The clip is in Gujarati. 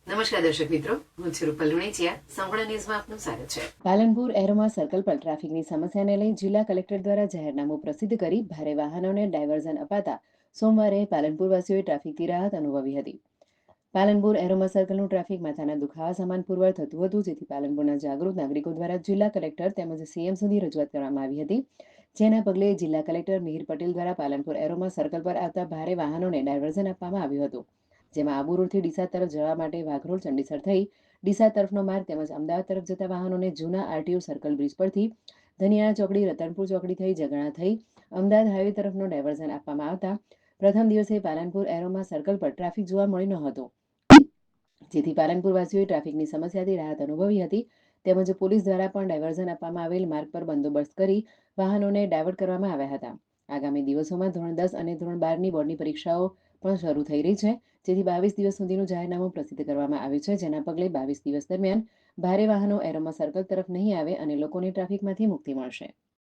નમસ્કાર દર્શક મિત્રો, હું છું રૂપલ લુણીચિયા. સંપૂર્ણ ન્યૂઝમાં આપનું સ્વાગત છે. પાલનપુર એરોમા સર્કલ પર ટ્રાફિકની સમસ્યાને લઈ જિલ્લા કલેક્ટર દ્વારા જાહેરનામું પ્રસિદ્ધ કરી ભારે વાહનોને ડાયવર્ઝન અપાતા સોમવારે પાલનપુરવાસીઓએ ટ્રાફિકથી રાહત અનુભવી હતી. પાલનપુર એરોમા સર્કલનું ટ્રાફિક માથાના દુખાવા સમાન પુરવાર થતું હતું, જેથી પાલનપુરના જાગૃત નાગરિકો દ્વારા જિલ્લા કલેક્ટર તેમજ સીએમ સુધી રજૂઆત કરવામાં આવી હતી. જેના પગલે જિલ્લા કલેક્ટર મિહિર પટેલ દ્વારા પાલનપુર એરોમા સર્કલ પર આવતા ભારે વાહનોને ડાયવર્ઝન આપવામાં આવ્યું હતું. જેમાં આબુ રોડથી ડીસા તરફ જવા માટે વાઘરોડ ચંડીસર થઈ ડીસા તરફનો માર્ગ તેમજ અમદાવાદ તરફ જતા વાહનોને જૂના આરટીઓ સર્કલ બ્રિજ પરથી ધનિયાણા ચોકડી, રતનપુર ચોકડી થઈ જગણા થઈ અમદાવાદ હાઈવે તરફનો ડાયવર્ઝન આપવામાં આવતા પ્રથમ દિવસે પાલનપુર એરોમા સર્કલ પર ટ્રાફિક જોવા મળી ન હતો, જેથી પાલનપુરવાસીઓએ ટ્રાફિકની સમસ્યાથી રાહત અનુભવી હતી. તેમજ પોલીસ દ્વારા પણ ડાયવર્ઝન આપવામાં આવેલ માર્ગ પર બંદોબસ્ત કરી વાહનોને ડાયવર્ટ કરવામાં આવ્યા હતા. આગામી દિવસોમાં ધોરણ 10 અને ધોરણ 12ની બોર્ડની પરીક્ષાઓ પણ શરૂ થઈ રહી છે, જેથી 22 દિવસ સુધીનું જાહેરનામું પ્રસિદ્ધ કરવામાં આવ્યું છે. જેના પગલે 22 દિવસ દરમિયાન ભારે વાહનો એરોમા સર્કલ તરફ નહીં આવે અને લોકોને ટ્રાફિકમાંથી મુક્તિ મળશે.